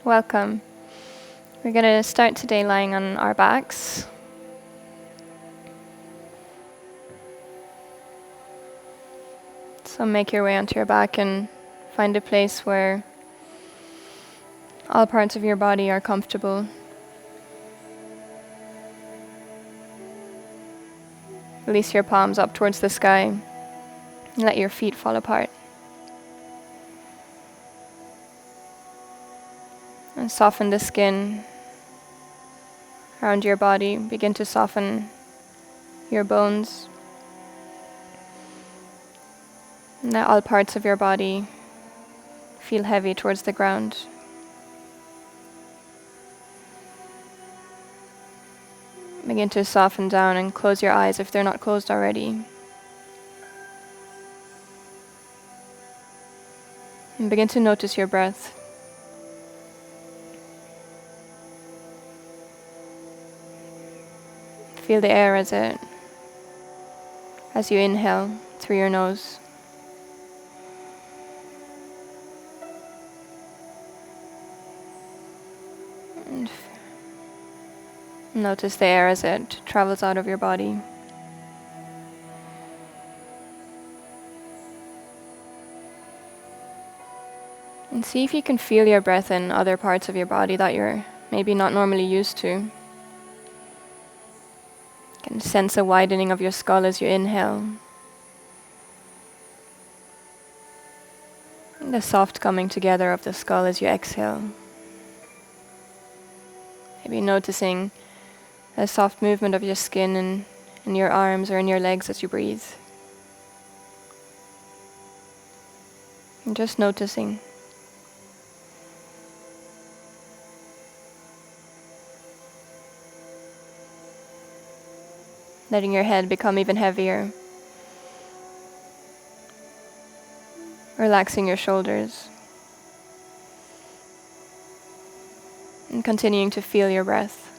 Welcome. We're going to start today lying on our backs. So make your way onto your back and find a place where all parts of your body are comfortable. Release your palms up towards the sky and let your feet fall apart. And soften the skin around your body. Begin to soften your bones. And let all parts of your body feel heavy towards the ground. Begin to soften down and close your eyes if they're not closed already. And begin to notice your breath. Feel the air as you inhale through your nose. And notice the air as it travels out of your body. And see if you can feel your breath in other parts of your body that you're maybe not normally used to. You can sense a widening of your skull as you inhale. And the soft coming together of the skull as you exhale. Maybe noticing a soft movement of your skin in your arms or in your legs as you breathe. And just noticing. Letting your head become even heavier. Relaxing your shoulders. And continuing to feel your breath.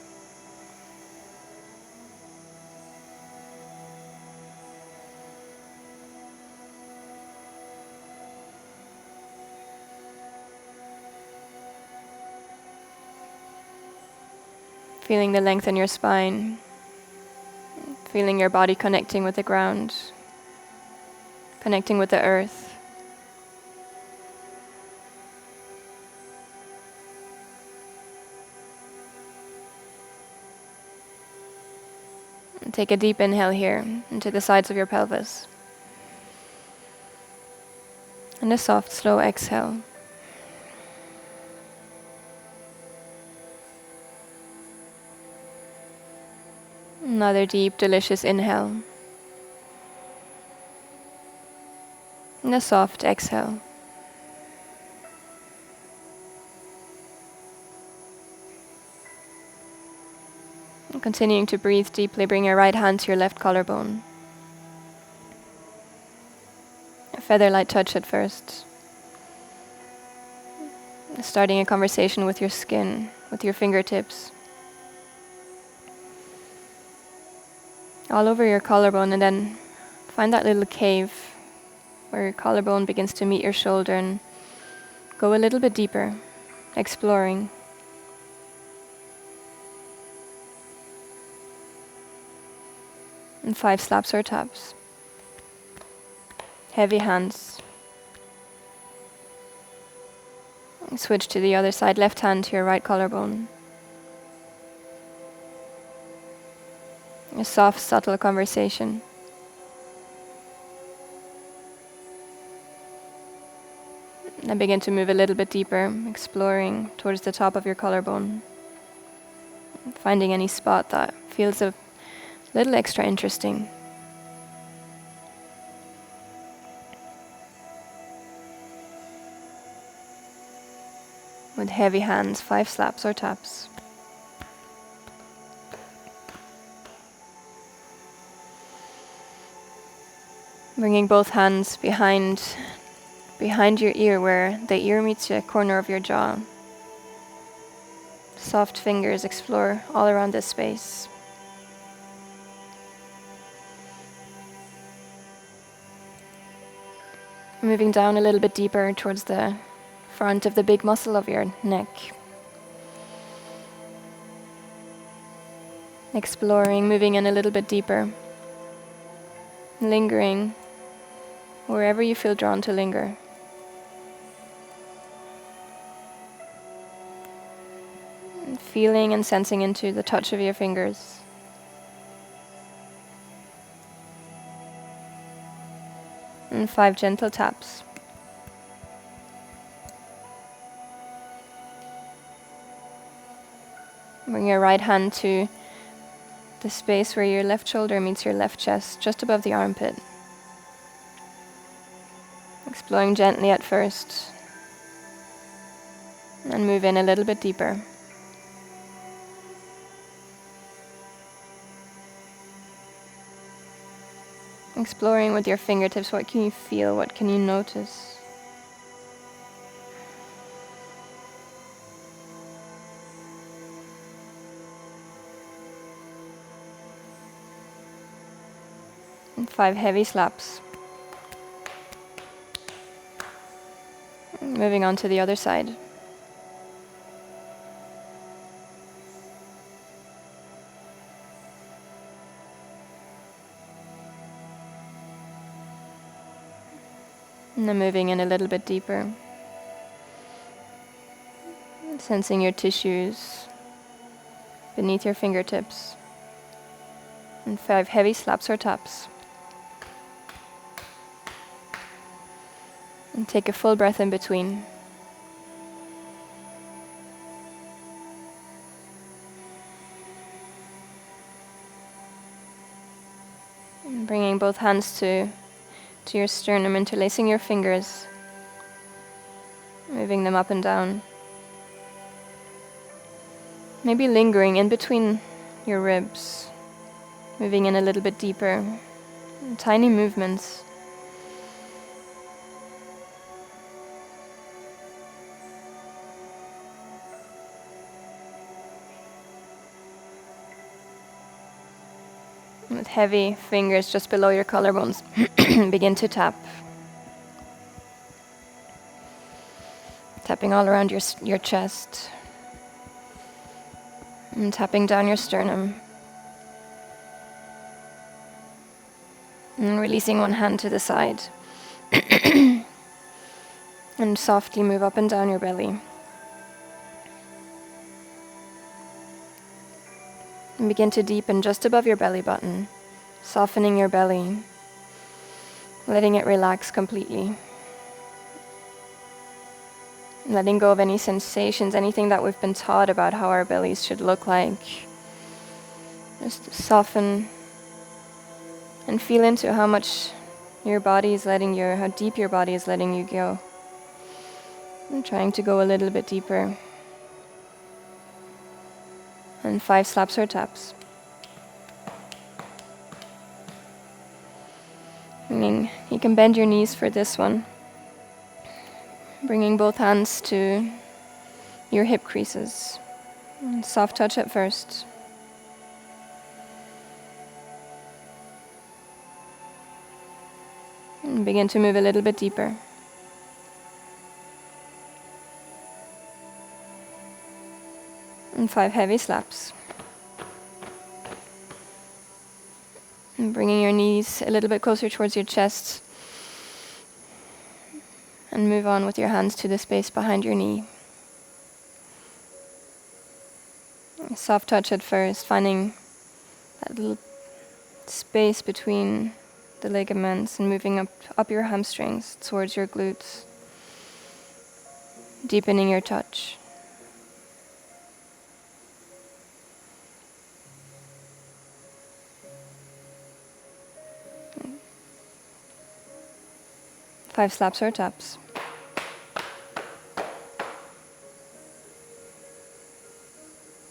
Feeling the length in your spine. Feeling your body connecting with the ground, connecting with the earth. And take a deep inhale here into the sides of your pelvis. And a soft, slow exhale. Another deep, delicious inhale. And a soft exhale. And continuing to breathe deeply, bring your right hand to your left collarbone. A feather-light touch at first. Starting a conversation with your skin, with your fingertips. All over your collarbone, and then find that little cave where your collarbone begins to meet your shoulder and go a little bit deeper, exploring. And 5 slaps or taps. Heavy hands. Switch to the other side, left hand to your right collarbone. A soft, subtle conversation. And begin to move a little bit deeper, exploring towards the top of your collarbone. Finding any spot that feels a little extra interesting. With heavy hands, 5 slaps or taps. Bringing both hands behind your ear, where the ear meets the corner of your jaw. Soft fingers explore all around this space. Moving down a little bit deeper towards the front of the big muscle of your neck, Exploring, moving in a little bit deeper. Lingering wherever you feel drawn to linger. And feeling and sensing into the touch of your fingers. And 5 gentle taps. Bring your right hand to the space where your left shoulder meets your left chest, just above the armpit. Exploring gently at first. And move in a little bit deeper. Exploring with your fingertips, what can you feel, what can you notice? And 5 heavy slaps. Moving on to the other side. And then moving in a little bit deeper. Sensing your tissues beneath your fingertips. And 5 heavy slaps or taps. And take a full breath in between. And bringing both hands to your sternum, interlacing your fingers, moving them up and down. Maybe lingering in between your ribs, moving in a little bit deeper. Tiny movements. With heavy fingers just below your collarbones, begin to tap. Tapping all around your chest. And tapping down your sternum. And releasing one hand to the side. And softly move up and down your belly. And begin to deepen just above your belly button, softening your belly, letting it relax completely. Letting go of any sensations, anything that we've been taught about how our bellies should look like. Just soften and feel into how much your body is letting you, how deep your body is letting you go. And trying to go a little bit deeper. And 5 slaps or taps. Meaning you can bend your knees for this one. Bringing both hands to your hip creases. And soft touch at first. And begin to move a little bit deeper. And 5 heavy slaps. And bringing your knees a little bit closer towards your chest. And move on with your hands to the space behind your knee. A soft touch at first, finding that little space between the ligaments and moving up your hamstrings towards your glutes. Deepening your touch. Five slaps or taps.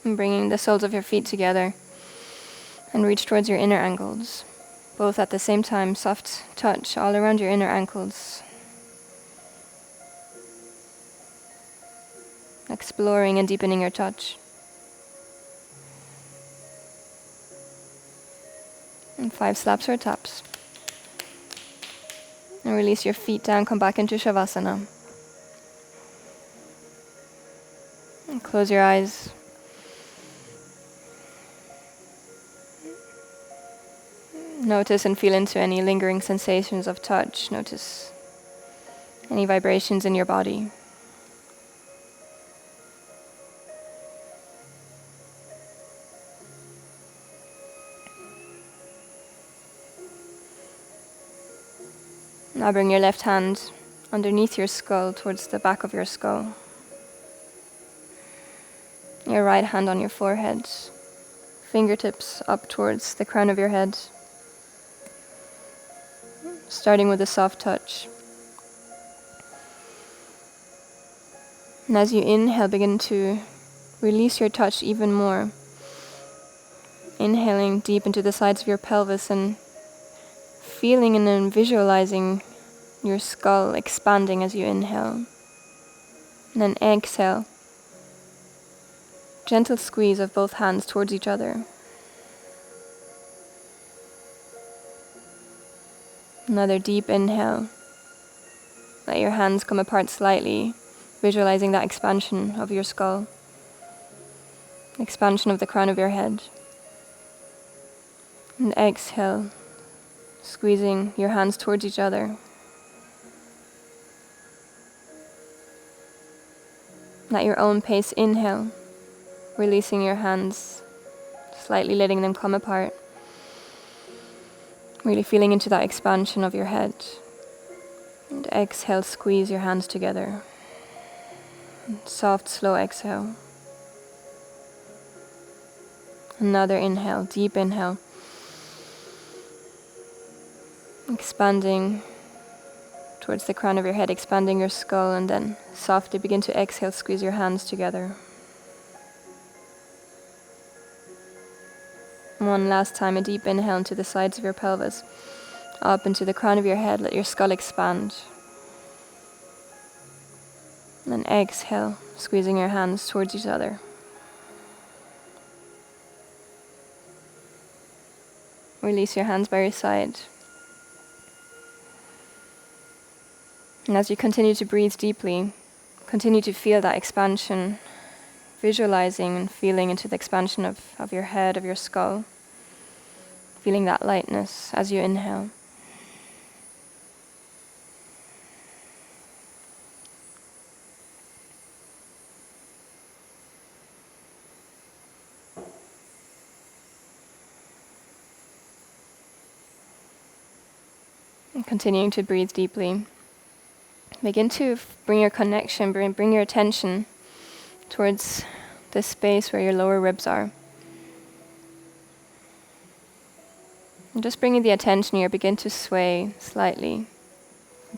And bringing the soles of your feet together and reach towards your inner ankles. Both at the same time, soft touch all around your inner ankles. Exploring and deepening your touch. And 5 slaps or taps. And release your feet down, come back into Shavasana. And close your eyes. Notice and feel into any lingering sensations of touch. Notice any vibrations in your body. Now bring your left hand underneath your skull towards the back of your skull. Your right hand on your forehead. Fingertips up towards the crown of your head. Starting with a soft touch. And as you inhale, begin to release your touch even more. Inhaling deep into the sides of your pelvis and feeling and then visualizing your skull expanding as you inhale. And then exhale. Gentle squeeze of both hands towards each other. Another deep inhale. Let your hands come apart slightly, visualizing that expansion of your skull. Expansion of the crown of your head. And exhale, squeezing your hands towards each other. At your own pace, inhale, releasing your hands, slightly letting them come apart. Really feeling into that expansion of your head. And exhale, squeeze your hands together. And soft, slow exhale. Another inhale, deep inhale. Expanding towards the crown of your head, expanding your skull, and then softly begin to exhale, squeeze your hands together. One last time, a deep inhale into the sides of your pelvis, up into the crown of your head, let your skull expand. And then exhale, squeezing your hands towards each other. Release your hands by your side. And as you continue to breathe deeply, continue to feel that expansion, visualizing and feeling into the expansion of your head, of your skull. Feeling that lightness as you inhale. And continuing to breathe deeply. Begin to bring your connection, bring your attention towards the space where your lower ribs are. And just bringing the attention here, begin to sway slightly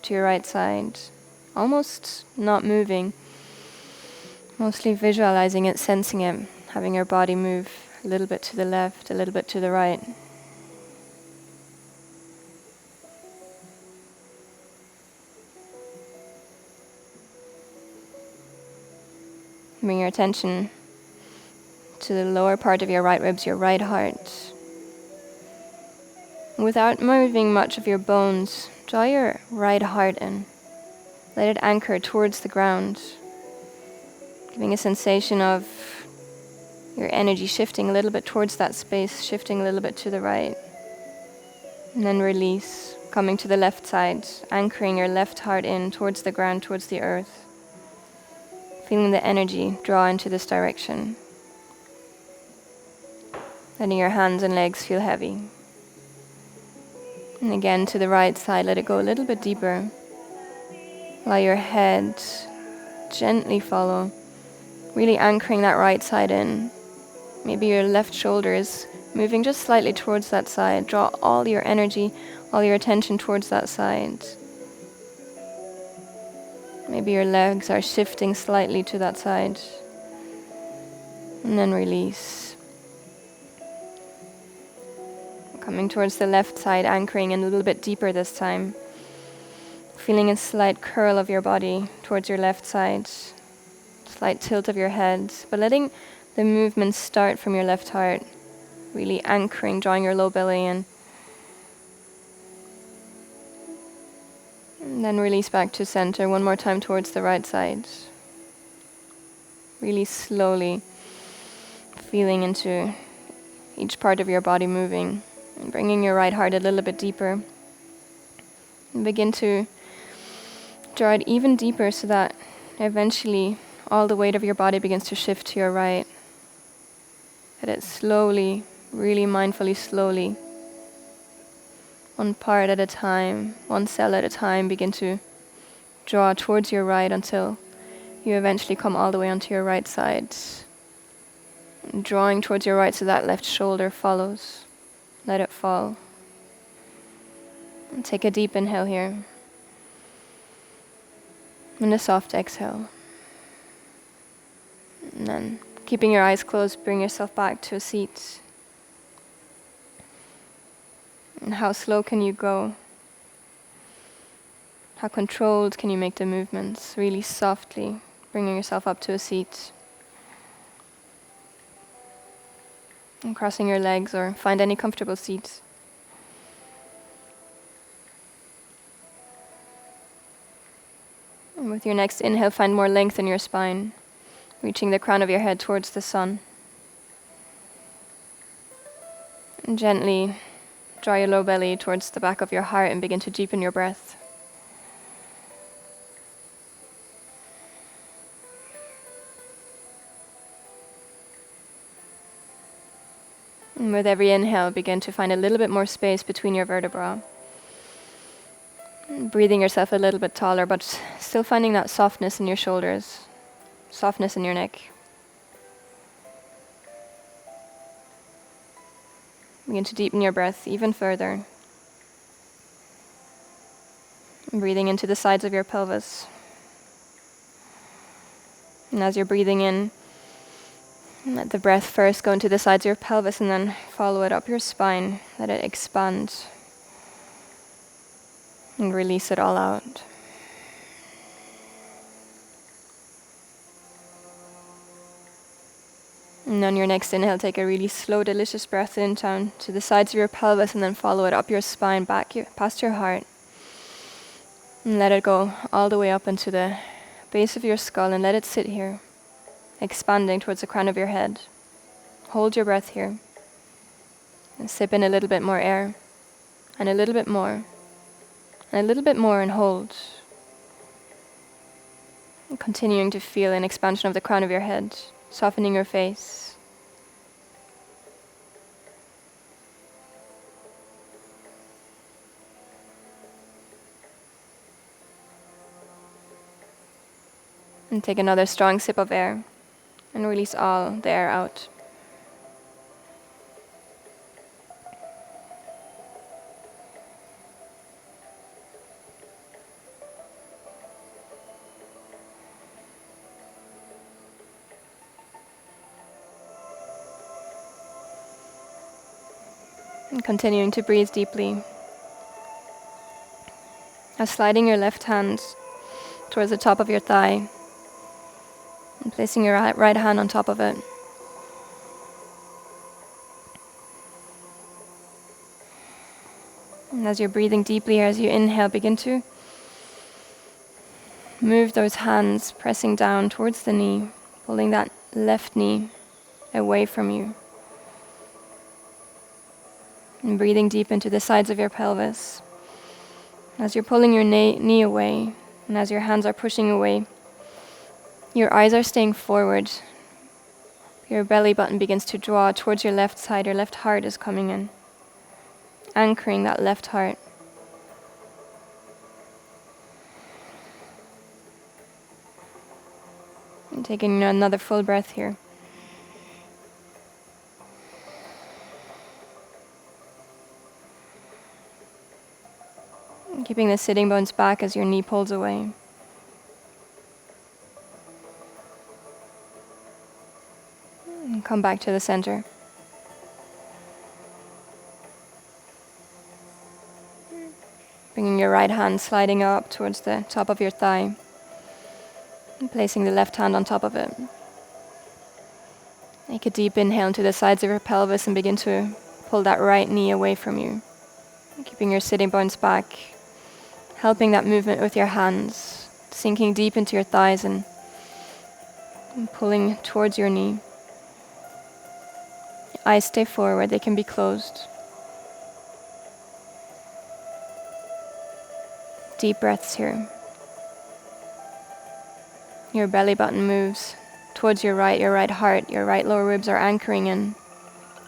to your right side, almost not moving, mostly visualizing it, sensing it, having your body move a little bit to the left, a little bit to the right. Bring your attention to the lower part of your right ribs, your right heart. Without moving much of your bones, draw your right heart in. Let it anchor towards the ground, giving a sensation of your energy shifting a little bit towards that space, shifting a little bit to the right. And then release, coming to the left side, anchoring your left heart in towards the ground, towards the earth. Feeling the energy draw into this direction. Letting your hands and legs feel heavy. And again to the right side, let it go a little bit deeper. Allow your head gently follow, really anchoring that right side in. Maybe your left shoulder is moving just slightly towards that side. Draw all your energy, all your attention towards that side. Maybe your legs are shifting slightly to that side. And then release. Coming towards the left side, anchoring in a little bit deeper this time. Feeling a slight curl of your body towards your left side. Slight tilt of your head. But letting the movement start from your left heart. Really anchoring, drawing your low belly in. And then release back to center one more time towards the right side. Really slowly feeling into each part of your body moving And bringing your right heart a little bit deeper. And begin to draw it even deeper so that eventually all the weight of your body begins to shift to your right. Let it slowly, really mindfully slowly, one part at a time, one cell at a time, begin to draw towards your right until you eventually come all the way onto your right side. And drawing towards your right so that left shoulder follows. Let it fall. And take a deep inhale here. And a soft exhale. And then, keeping your eyes closed, bring yourself back to a seat. And how slow can you go? How controlled can you make the movements? Really softly, bringing yourself up to a seat. And crossing your legs or find any comfortable seat. And with your next inhale, find more length in your spine, reaching the crown of your head towards the sun. And gently draw your low belly towards the back of your heart and begin to deepen your breath. And with every inhale, begin to find a little bit more space between your vertebrae. Breathing yourself a little bit taller, but still finding that softness in your shoulders, softness in your neck. Begin to deepen your breath even further. Breathing into the sides of your pelvis. And as you're breathing in, let the breath first go into the sides of your pelvis and then follow it up your spine. Let it expand. And release it all out. And on your next inhale, take a really slow, delicious breath in down to the sides of your pelvis and then follow it up your spine, back past your heart. And let it go all the way up into the base of your skull and let it sit here, expanding towards the crown of your head. Hold your breath here. And sip in a little bit more air. And a little bit more. And a little bit more and hold. And continuing to feel an expansion of the crown of your head, softening your face. And take another strong sip of air and release all the air out. And continuing to breathe deeply. Now sliding your left hand towards the top of your thigh. And placing your right hand on top of it. And as you're breathing deeply, as you inhale, begin to move those hands, pressing down towards the knee, pulling that left knee away from you. And breathing deep into the sides of your pelvis. As you're pulling your knee away, and as your hands are pushing away, your eyes are staying forward. Your belly button begins to draw towards your left side. Your left heart is coming in. Anchoring that left heart. And taking another full breath here. And keeping the sitting bones back as your knee pulls away. And come back to the center. Bringing your right hand sliding up towards the top of your thigh. And placing the left hand on top of it. Take a deep inhale into the sides of your pelvis and begin to pull that right knee away from you. Keeping your sitting bones back. Helping that movement with your hands. Sinking deep into your thighs and pulling towards your knee. Eyes stay forward, they can be closed. Deep breaths here. Your belly button moves towards your right heart, your right lower ribs are anchoring in,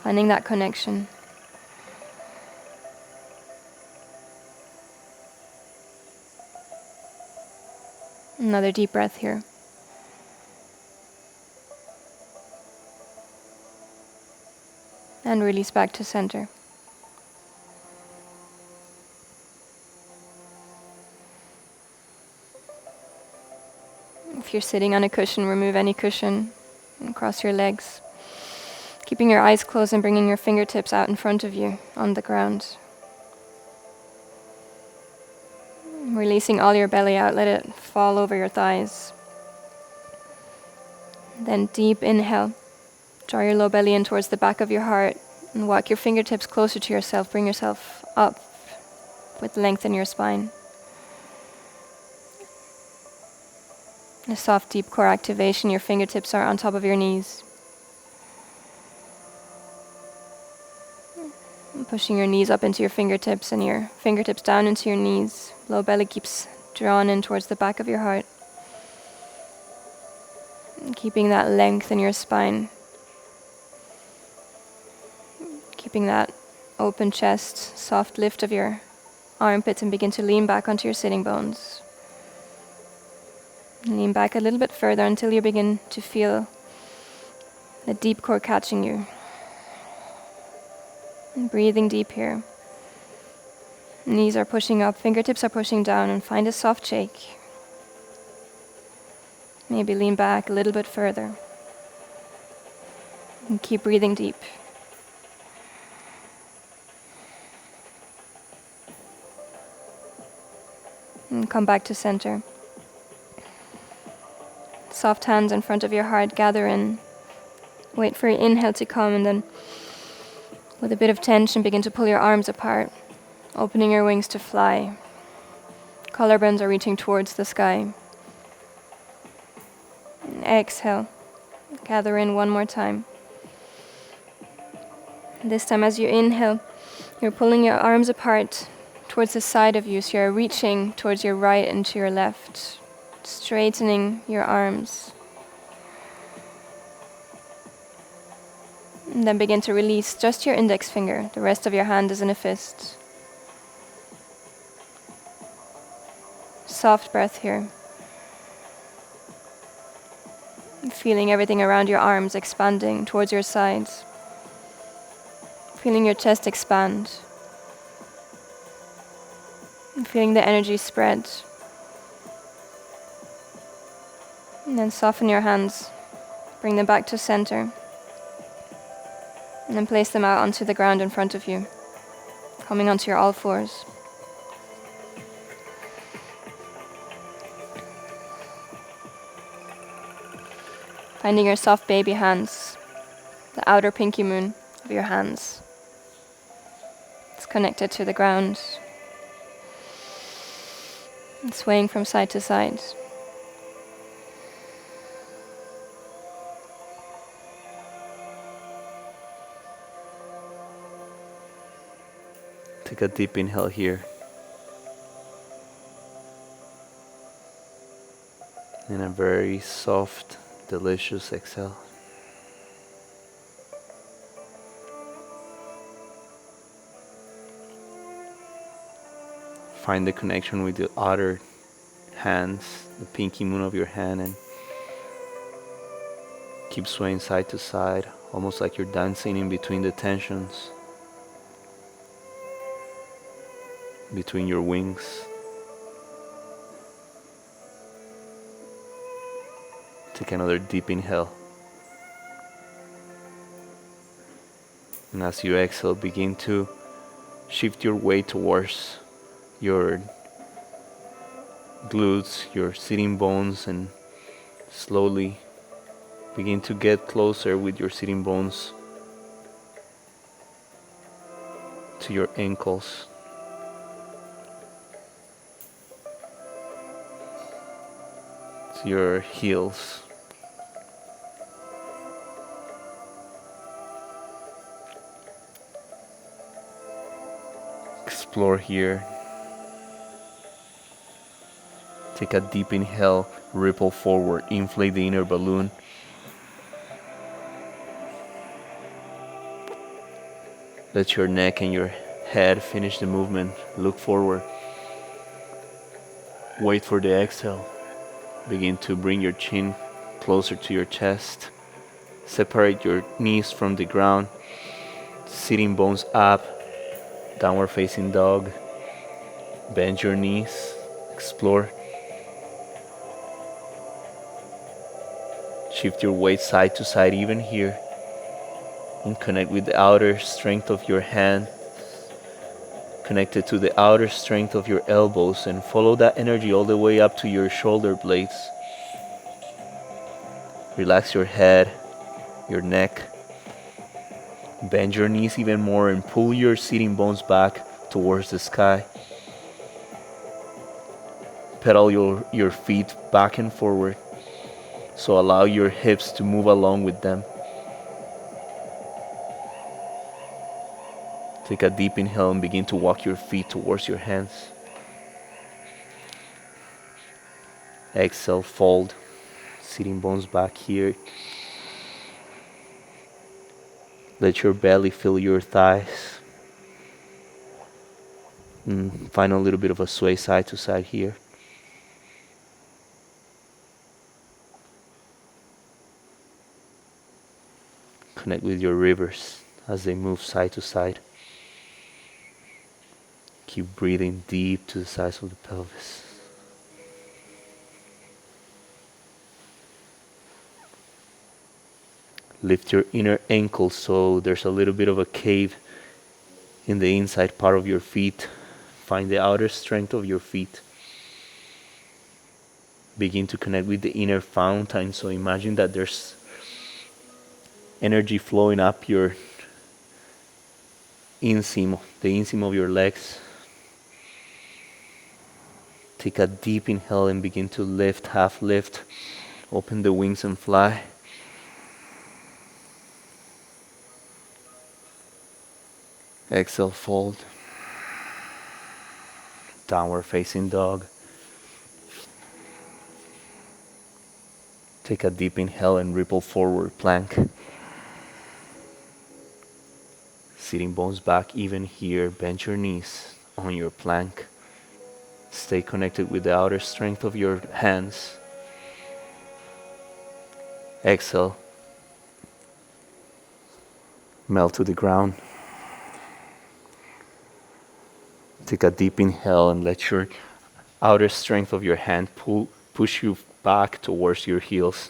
finding that connection. Another deep breath here. And release back to center. If you're sitting on a cushion, remove any cushion and cross your legs. Keeping your eyes closed and bringing your fingertips out in front of you on the ground. Releasing all your belly out, let it fall over your thighs. Then deep inhale. Draw your low belly in towards the back of your heart and walk your fingertips closer to yourself. Bring yourself up with length in your spine. A soft, deep core activation. Your fingertips are on top of your knees. And pushing your knees up into your fingertips and your fingertips down into your knees. Low belly keeps drawn in towards the back of your heart. And keeping that length in your spine. Keeping that open chest, soft lift of your armpits, and begin to lean back onto your sitting bones. Lean back a little bit further until you begin to feel the deep core catching you. And breathing deep here. Knees are pushing up, fingertips are pushing down, and find a soft shake. Maybe lean back a little bit further. And keep breathing deep. And come back to center. Soft hands in front of your heart, gather in. Wait for your inhale to come, and then with a bit of tension begin to pull your arms apart, opening your wings to fly. Collarbones are reaching towards the sky. And exhale. Gather in one more time. This time as you inhale, you're pulling your arms apart towards the side of you, so you're reaching towards your right and to your left, straightening your arms. And then begin to release just your index finger. The rest of your hand is in a fist. Soft breath here. Feeling everything around your arms expanding towards your sides. Feeling your chest expand. And feeling the energy spread. And then soften your hands. Bring them back to center. And then place them out onto the ground in front of you. Coming onto your all fours. Finding your soft baby hands. The outer pinky moon of your hands. It's connected to the ground. And swaying from side to side. Take a deep inhale here. And a very soft, delicious exhale. Find the connection with the other hands, the pinky moon of your hand, and keep swaying side to side, almost like you're dancing in between the tensions, between your wings. Take another deep inhale. And as you exhale, begin to shift your weight towards your glutes, your sitting bones, and slowly begin to get closer with your sitting bones to your ankles. To your heels. Explore here. Take a deep inhale, ripple forward, inflate the inner balloon. Let your neck and your head finish the movement. Look forward. Wait for the exhale. Begin to bring your chin closer to your chest. Separate your knees from the ground. Sitting bones up. Downward facing dog. Bend your knees. Explore. Shift your weight side to side even here. And connect with the outer strength of your hand. Connected to the outer strength of your elbows, and follow that energy all the way up to your shoulder blades. Relax your head, your neck. Bend your knees even more and pull your sitting bones back towards the sky. Pedal your feet back and forward. So allow your hips to move along with them. Take a deep inhale and begin to walk your feet towards your hands. Exhale, fold. Sitting bones back here. Let your belly fill your thighs. Find a little bit of a sway side to side here. Connect with your rivers as they move side to side. Keep breathing deep to the sides of the pelvis. Lift your inner ankles so there's a little bit of a cave in the inside part of your feet. Find the outer strength of your feet. Begin to connect with the inner fountain. So imagine that there's energy flowing up your inseam, the inseam of your legs. Take a deep inhale and begin to lift, half lift. Open the wings and fly. Exhale, fold. Downward facing dog. Take a deep inhale and ripple forward, plank. Sitting bones back even here. Bend your knees on your plank. Stay connected with the outer strength of your hands. Exhale. Melt to the ground. Take a deep inhale and let your outer strength of your hand push you back towards your heels.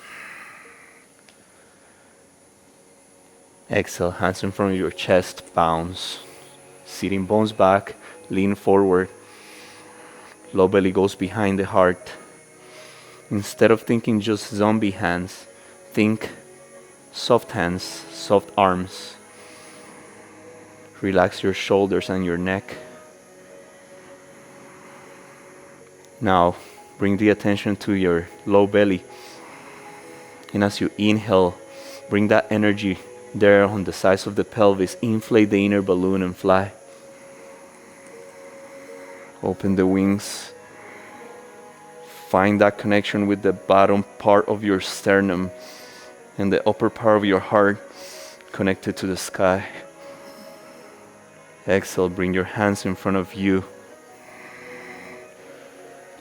Exhale, hands in front of your chest, bounce. Sitting bones back, lean forward. Low belly goes behind the heart. Instead of thinking just zombie hands, think soft hands, soft arms. Relax your shoulders and your neck. Now, bring the attention to your low belly. And as you inhale, bring that energy there on the sides of the pelvis. Inflate the inner balloon and fly. Open the wings. Find that connection with the bottom part of your sternum and the upper part of your heart connected to the sky. Exhale, bring your hands in front of you.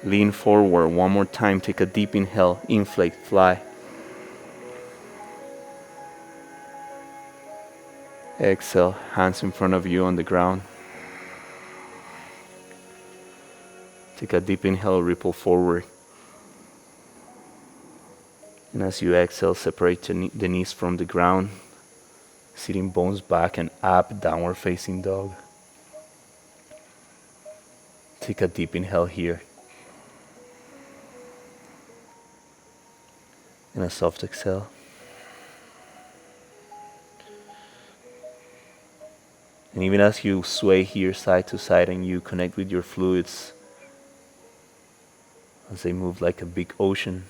Lean forward one more time. Take a deep inhale. Inflate, fly. Exhale, hands in front of you on the ground. Take a deep inhale, ripple forward. And as you exhale, separate the knees from the ground. Sitting bones back and up, downward facing dog. Take a deep inhale here. And a soft exhale. And even as you sway here side to side and you connect with your fluids as they move like a big ocean,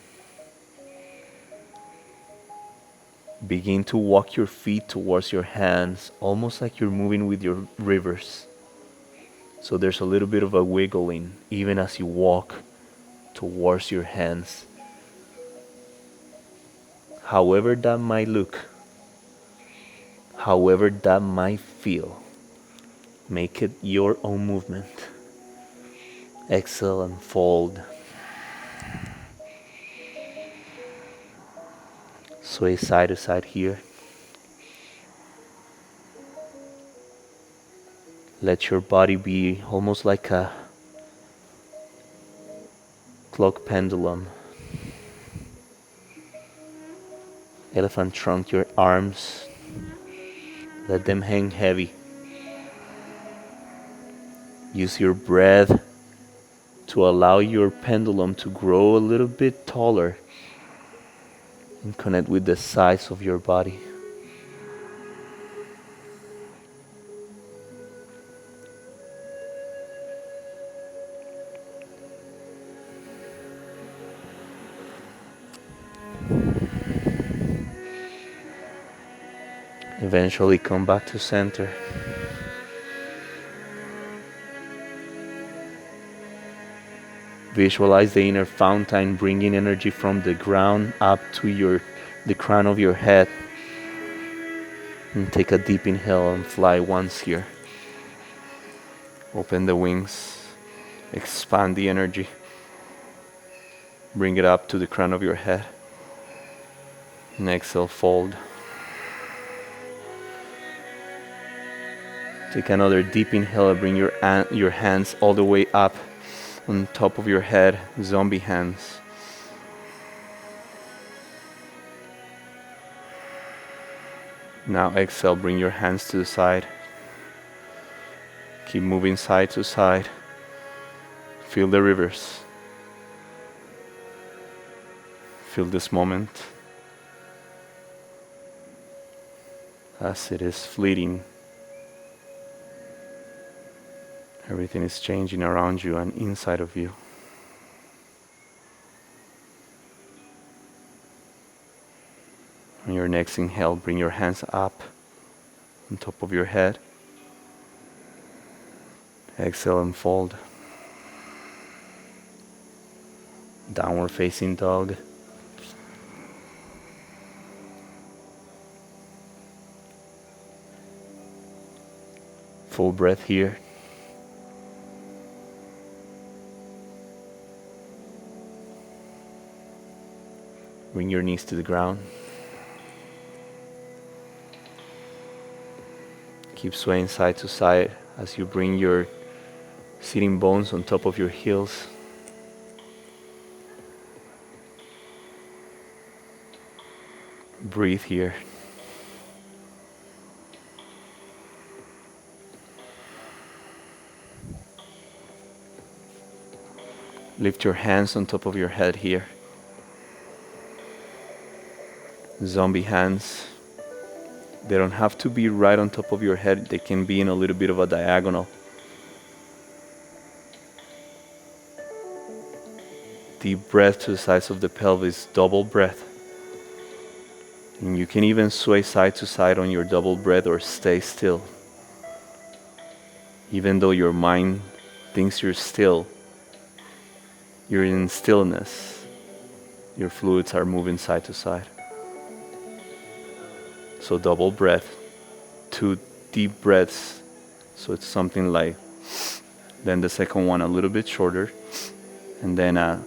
begin to walk your feet towards your hands, almost like you're moving with your rivers. So there's a little bit of a wiggling even as you walk towards your hands. However that might look, however that might feel, make it your own movement. Exhale and fold. Sway side to side here. Let your body be almost like a clock pendulum. Elephant trunk your arms. Let them hang heavy. Use your breath to allow your pendulum to grow a little bit taller and connect with the size of your body. Eventually come back to center. Visualize the inner fountain bringing energy from the ground up to the crown of your head. And take a deep inhale and fly once here. Open the wings. Expand the energy. Bring it up to the crown of your head. And exhale, fold. Take another deep inhale and bring your hands all the way up on top of your head, zombie hands. Now exhale, bring your hands to the side. Keep moving side to side. Feel the rivers. Feel this moment as it is fleeting. Everything is changing around you and inside of you. On your next inhale, bring your hands up on top of your head. Exhale and fold. Downward facing dog. Full breath here. Bring your knees to the ground. Keep swaying side to side as you bring your sitting bones on top of your heels. Breathe here. Lift your hands on top of your head here. Zombie hands. They don't have to be right on top of your head. They can be in a little bit of a diagonal. Deep breath to the sides of the pelvis, double breath. And you can even sway side to side on your double breath or stay still. Even though your mind thinks you're still, you're in stillness. Your fluids are moving side to side. So double breath, 2 deep breaths. So it's something like, then the second one a little bit shorter, and then a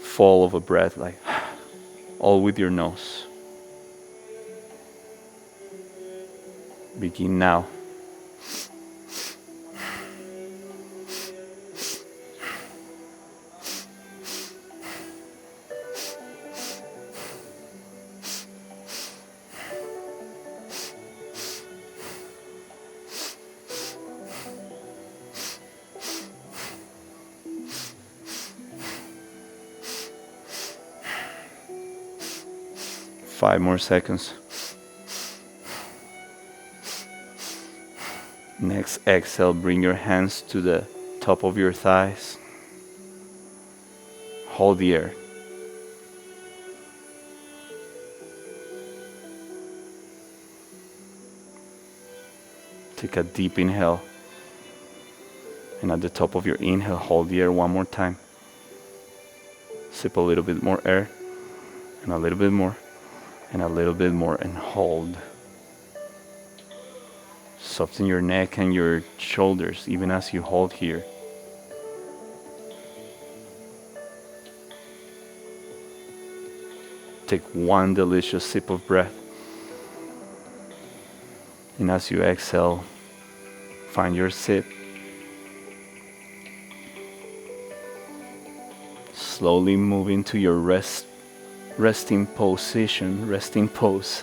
fall of a breath, like all with your nose. Begin now. Five more seconds. Next exhale, bring your hands to the top of your thighs. Hold the air. Take a deep inhale. And at the top of your inhale, hold the air one more time. Sip a little bit more air, and a little bit more, and a little bit more, and hold. Soften your neck and your shoulders even as you hold here. Take one delicious sip of breath. And as you exhale, find your sip. Slowly move into your resting position, resting pose.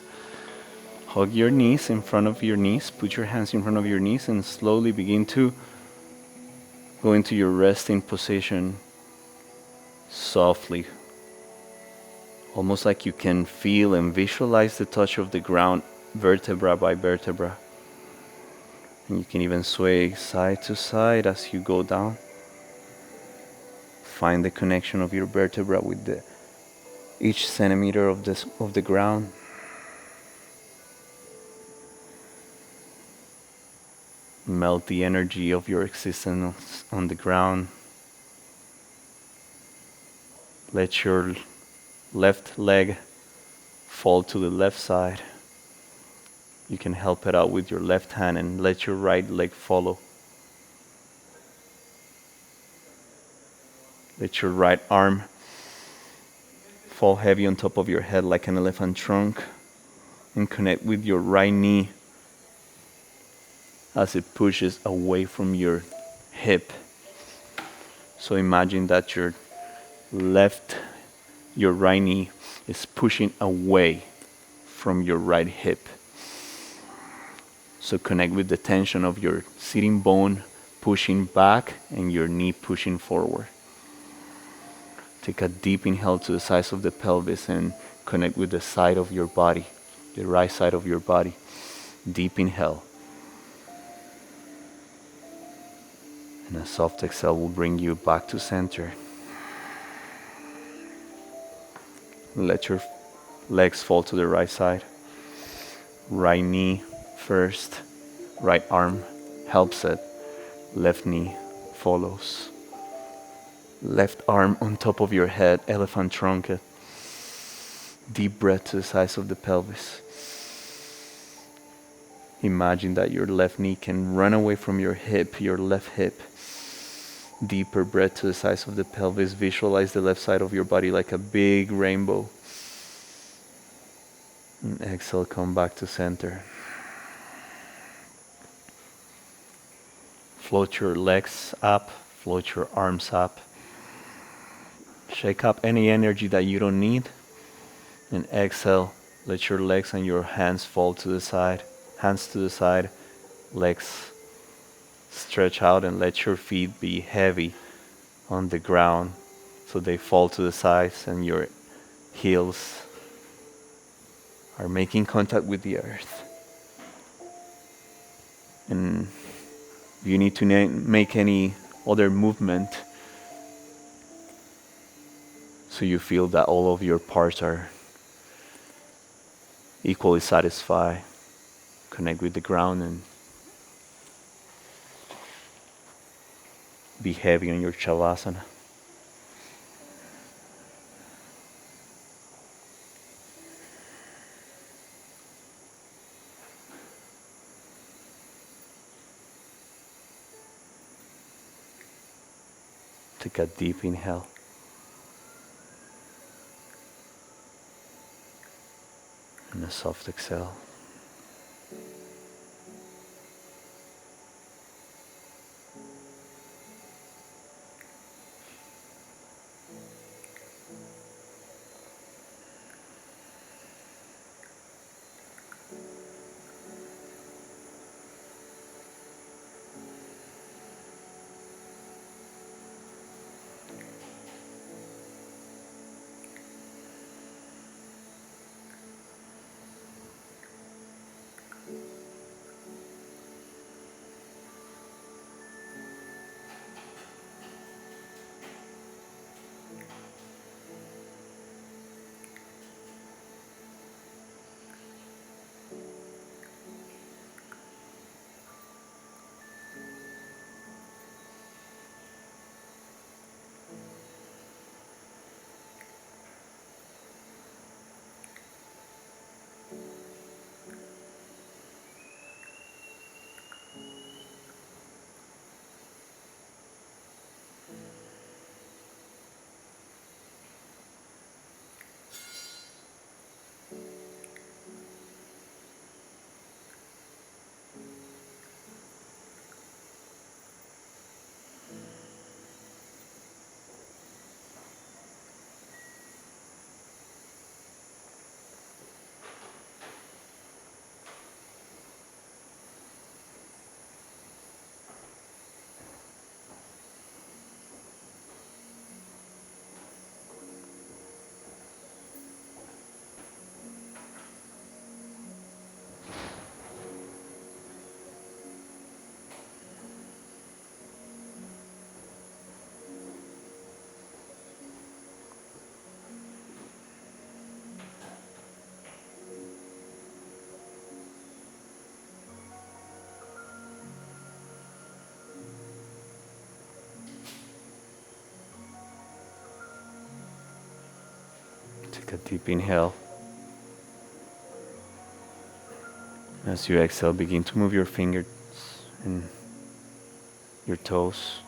Hug your knees in front of your knees. Put your hands in front of your knees and slowly begin to go into your resting position softly. Almost like you can feel and visualize the touch of the ground vertebra by vertebra. And you can even sway side to side as you go down. Find the connection of your vertebra with each centimeter of the ground. Melt the energy of your existence on the ground. Let your left leg fall to the left side. You can help it out with your left hand and let your right leg follow. Let your right arm fall heavy on top of your head like an elephant trunk and connect with your right knee as it pushes away from your hip. So imagine that your right knee is pushing away from your right hip. So connect with the tension of your sitting bone pushing back and your knee pushing forward. Take a deep inhale to the sides of the pelvis and connect with the side of your body, the right side of your body. Deep inhale. And a soft exhale will bring you back to center. Let your legs fall to the right side. Right knee first, right arm helps it. Left knee follows. Left arm on top of your head, elephant trunk it. Deep breath to the sides of the pelvis. Imagine that your left knee can run away from your hip, your left hip. Deeper breath to the sides of the pelvis. Visualize the left side of your body like a big rainbow. And exhale, come back to center. Float your legs up, float your arms up. Shake up any energy that you don't need. And exhale, let your legs and your hands fall to the side. Hands to the side, legs stretch out, and let your feet be heavy on the ground so they fall to the sides and your heels are making contact with the earth. And if you need to make any other movement so you feel that all of your parts are equally satisfied, connect with the ground and be heavy on your Shavasana. Take a deep inhale. And a soft exhale. Take a deep inhale. As you exhale, begin to move your fingers and your toes.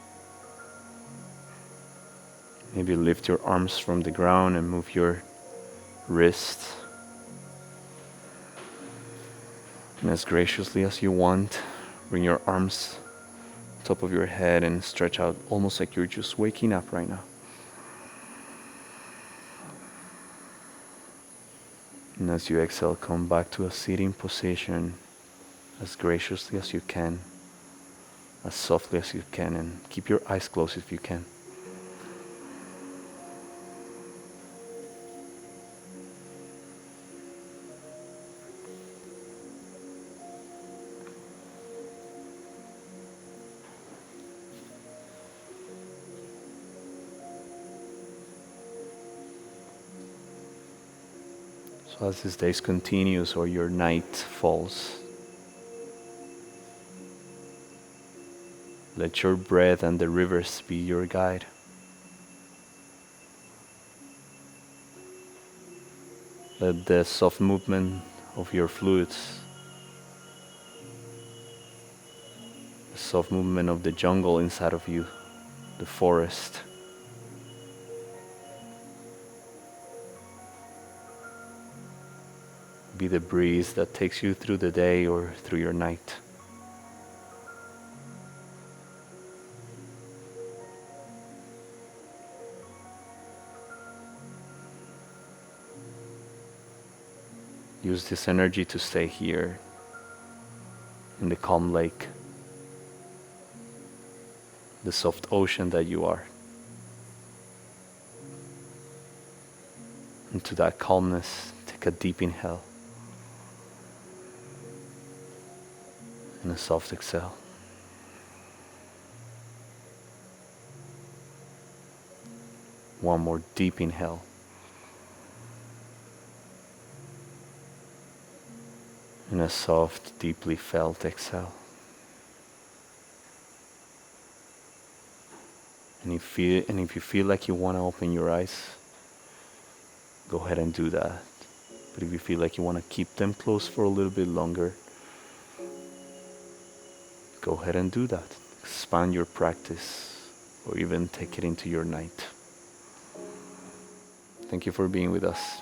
Maybe lift your arms from the ground and move your wrists. And as graciously as you want, bring your arms top of your head and stretch out almost like you're just waking up right now. And as you exhale, come back to a sitting position as graciously as you can, as softly as you can, and keep your eyes closed if you can. So as this day continues or your night falls, let your breath and the rivers be your guide. Let the soft movement of your fluids, the soft movement of the jungle inside of you, the forest, be the breeze that takes you through the day or through your night. Use this energy to stay here in the calm lake, the soft ocean that you are. Into that calmness, take a deep inhale and a soft exhale. One more deep inhale. And a soft, deeply felt exhale. And if you feel like you want to open your eyes, go ahead and do that. But if you feel like you want to keep them closed for a little bit longer, go ahead and do that. Expand your practice or even take it into your night. Thank you for being with us.